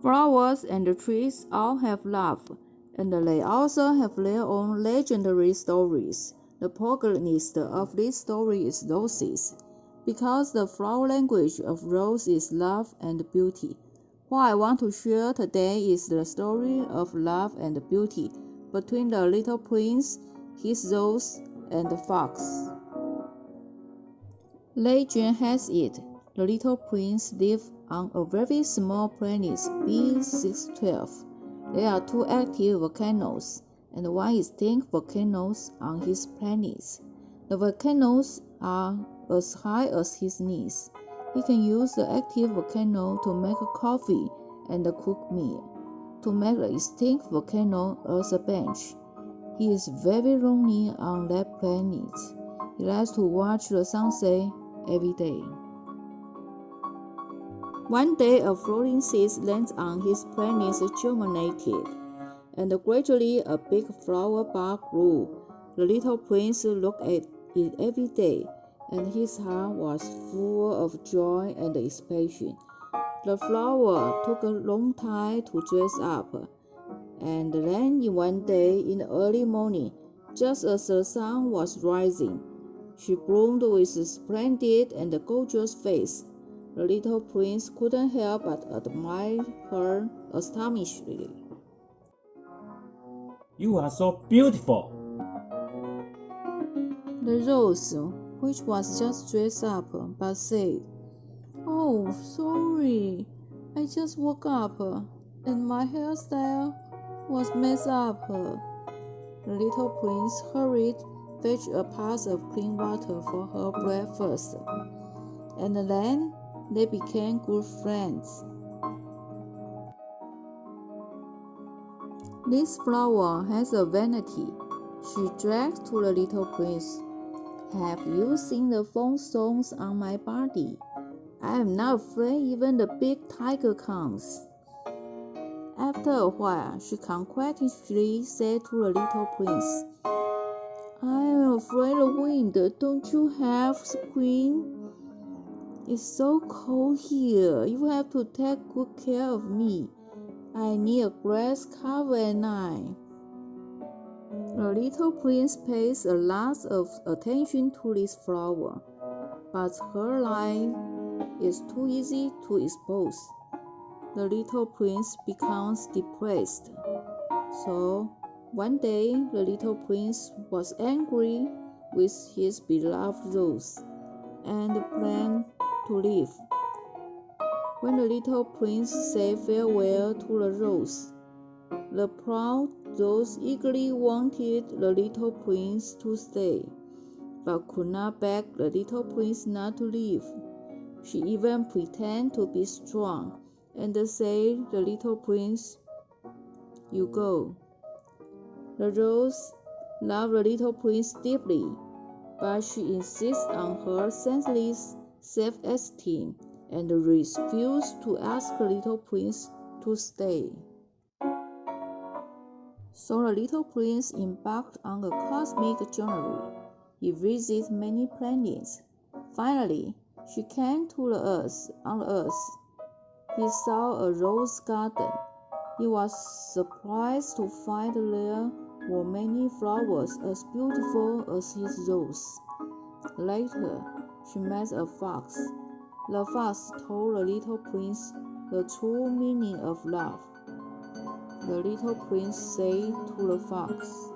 Flowers and trees all have love, and they also have their own legendary stories. The protagonist of this story is roses, because the flower language of rose is love and beauty. What I want to share today is the story of love and beauty between the little prince, his rose, and the fox. Legend has it, the little prince lived on a very small planet B612. There are two active volcanoes and one extinct volcano on his planet. The volcanoes are as high as his knees. He can use the active volcano to make coffee and cook meal, to make the extinct volcano as a bench. He is very lonely on that planet. He likes to watch the sunset every day. One day a floating seed lands on his planet germinated, and gradually a big flower bud grew. The little prince looked at it every day, and his heart was full of joy and expansion. The flower took a long time to dress up, and then one day in the early morning, just as the sun was rising, she bloomed with a splendid and gorgeous face. The little prince couldn't help but admire her astonishingly. You are so beautiful. The rose, which was just dressed up, but said, "Oh, sorry, I just woke up, and my hairstyle was messed up." The little prince hurried, fetched a pot of clean water for her breakfast, and then they became good friends. "This flower has a vanity," she dragged to the little prince. "Have you seen the thorn stones on my body? I am not afraid even the big tiger comes." After a while, she confidentially said to the little prince, "I am afraid of wind. Don't you have screen? It's so cold here. You have to take good care of me. I need a grass cover at night." The little prince pays a lot of attention to this flower, but her life is too easy to expose. The little prince becomes depressed. So one day the little prince was angry with his beloved rose and planned to leave. When the little prince said farewell to the rose, the proud rose eagerly wanted the little prince to stay, but could not beg the little prince not to leave. She even pretended to be strong and said, "The little prince, you go." The rose loved the little prince deeply, but she insisted on her senseless self-esteem and refused to ask the little prince to stay. So the little prince embarked on a cosmic journey. He visited many planets. Finally, she came to the Earth. On the Earth, he saw a rose garden. He was surprised to find there were many flowers as beautiful as his rose. Later, she met a fox. The fox told the little prince the true meaning of love. The little prince said to the fox,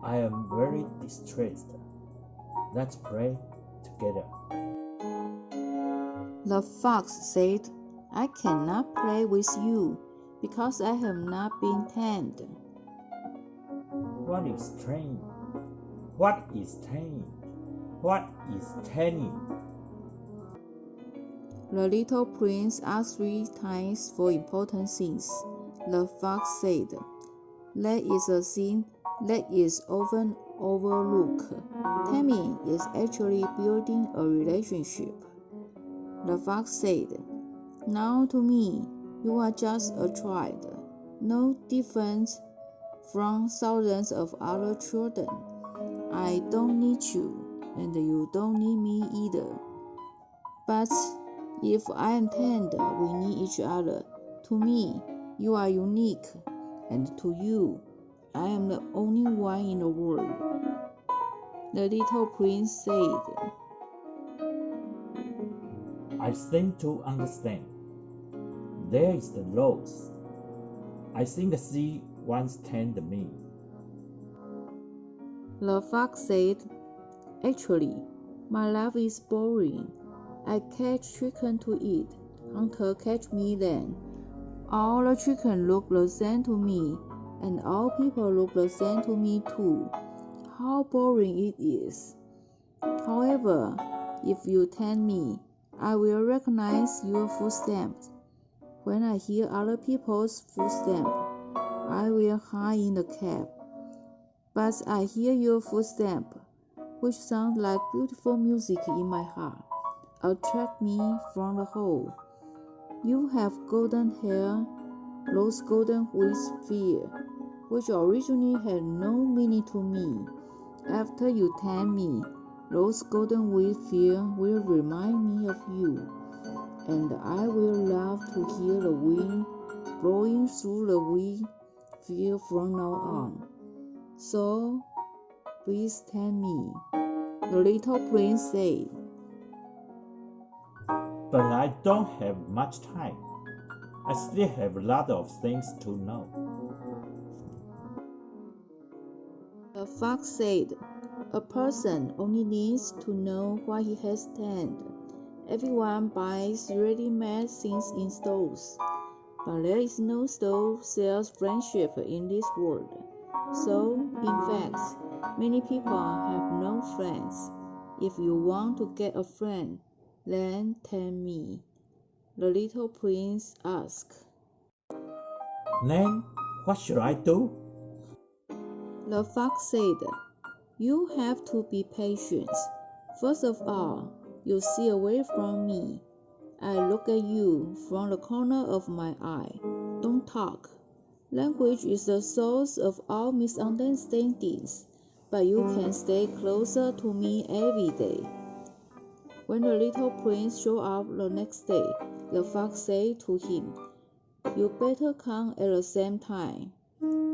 I am very distressed. Let's pray together. The fox said, "I cannot play with you because I have not been tamed." What is tame? What is tame? What is taming? The little prince asked 3 times for important things. The fox said, "That is a thing that is often overlooked. Taming is actually building a relationship." The fox said, "Now to me, you are just a child, no different from thousands of other children. I don't need you, and you don't need me either. But If I am tender, we need each other. To me, you are unique, and to you, I am the only one in the world. The little prince said, I seem to understand. There is the rose. I think the sea once tended me. The fox said, actually, my life is boring. I catch chicken to eat. Hunter catch me then. All the chicken look the same to me, and all people look the same to me too. How boring it is. However, if you tend me, I will recognize your footsteps. When I hear other people's footsteps, I will hide in the cave. But I hear your footsteps, which sound like beautiful music in my heart, attract me from the hole. You have golden hair, those golden wheels fear, which originally had no meaning to me. After you tend me, those golden wheels fear will remind me of you, and I will love to hear the wind blowing through the wheat field from now on. So, please tend me, the little prince said. But I don't have much time. I still have a lot of things to know. The fox said, a person only needs to know what he has tanned. Everyone buys ready-made things in stores, but there is no store sells friendship in this world. So, in fact, many people have no friends. If you want to get a friend, then tell me, the little prince asked. Then, what should I do? The fox said, you have to be patient. First of all, you see away from me. I look at you from the corner of my eye. Don't talk. Language is the source of all misunderstandings, but you can stay closer to me every day. When the little prince showed up the next day, the fox said to him, you better come at the same time,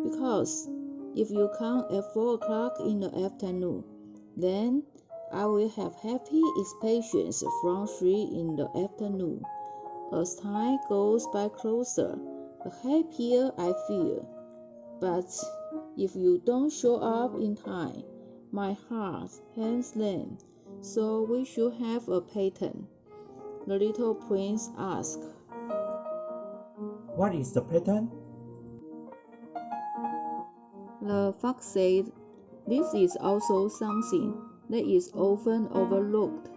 because if you come at 4 o'clock in the afternoon, then I will have happy expectations from 3 in the afternoon. As time goes by closer, the happier I feel. But if you don't show up in time, my heart hangs limp, so we should have a pattern. The little prince asked. What is the pattern? The fox said, this is also something that is often overlooked.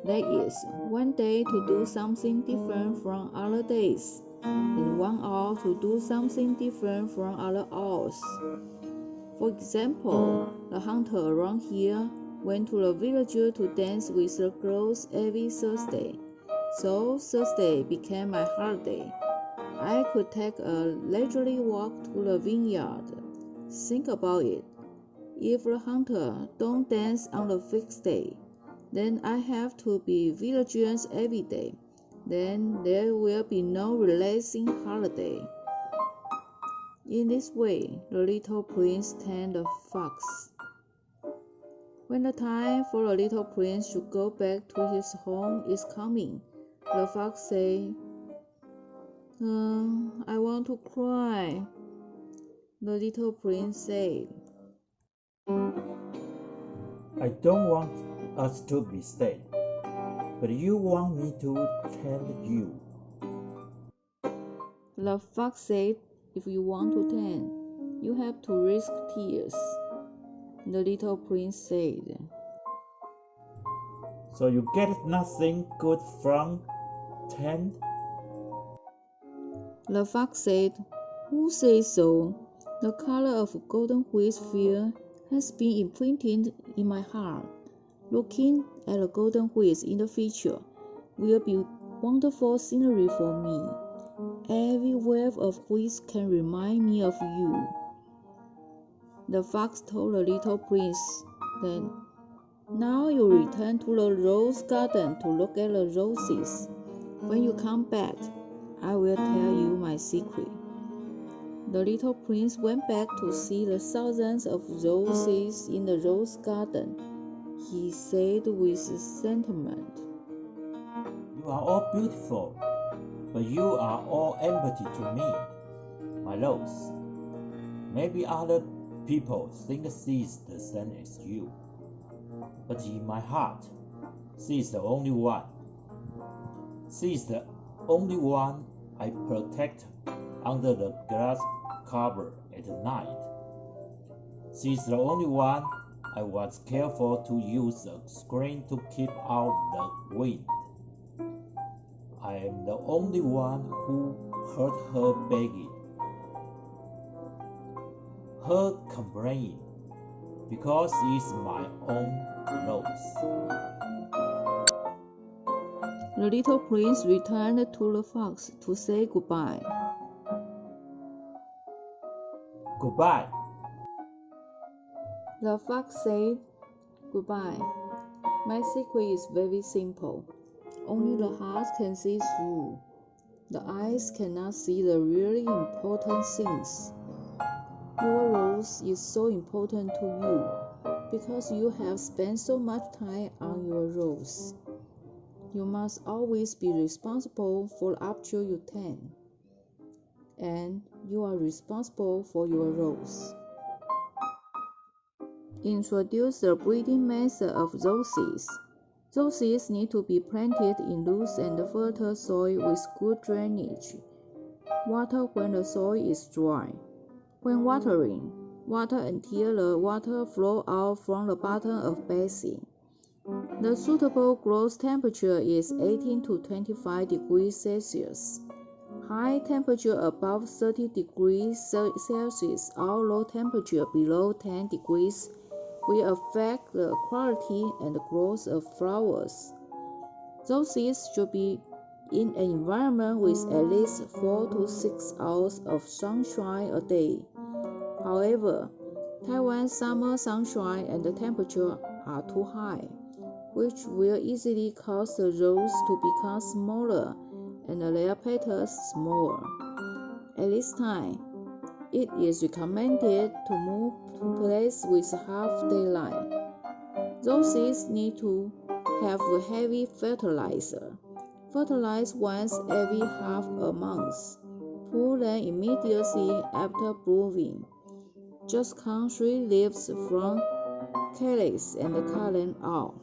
That is, one day to do something different from other days, and 1 hour to do something different from other hours. For example, the hunter around here went to the village to dance with the girls every Thursday, so Thursday became my holiday. I could take a leisurely walk to the vineyard. Think about it. If the hunter don't dance on the fixed day, then I have to be vigilant every day. Then there will be no relaxing holiday. In this way, the little prince tanned the fox. When the time for the little prince to go back to his home is coming, the fox said, I want to cry. The little prince said, I don't want us to be sad, but you want me to tell you. The fox said, if you want to tan, you have to risk tears. The little prince said, So you get nothing good from tan? The fox said, who says so? The color of golden wheat field has been imprinted in my heart. Looking at the golden wheat in the future will be wonderful scenery for me. Every wave of wheat can remind me of you. The fox told the little prince then, now you return to the rose garden to look at the roses. When you come back, I will tell you my secret. The little prince went back to see the thousands of roses in the rose garden. He said with sentiment, You are all beautiful, but you are all empty to me, my rose. Maybe other people think she is the same as you, but in my heart, she is the only one. She is the only one I protect under the glass cover at night. She is the only one I was careful to use a screen to keep out the wind. I am the only one who heard her begging, her complaining, because it's my own rose. The little prince returned to the fox to say goodbye. Goodbye. The fox said, Goodbye. My secret is very simple. Only the heart can see through. The eyes cannot see the really important things. Your rose is so important to you because you have spent so much time on your rose. You must always be responsible for up to your 10. And you are responsible for your rose. Introduce the breeding method of roses. Roses need to be planted in loose and fertile soil with good drainage. Water when the soil is dry. When watering, water until the water flows out from the bottom of basin. The suitable growth temperature is 18 to 25 degrees Celsius. High temperature above 30 degrees Celsius or low temperature below 10 degrees will affect the quality and growth of flowers. Roses should be in an environment with at least 4 to 6 hours of sunshine a day. However, Taiwan's summer sunshine and the temperature are too high, which will easily cause the rose to become smaller and their petals smaller. At this time, it is recommended to move to place with half daylight. Roses need to have heavy fertilizer. Fertilize once every half a month. Pull them immediately after blooming. Just cut 3 leaves from calyx and cut them out.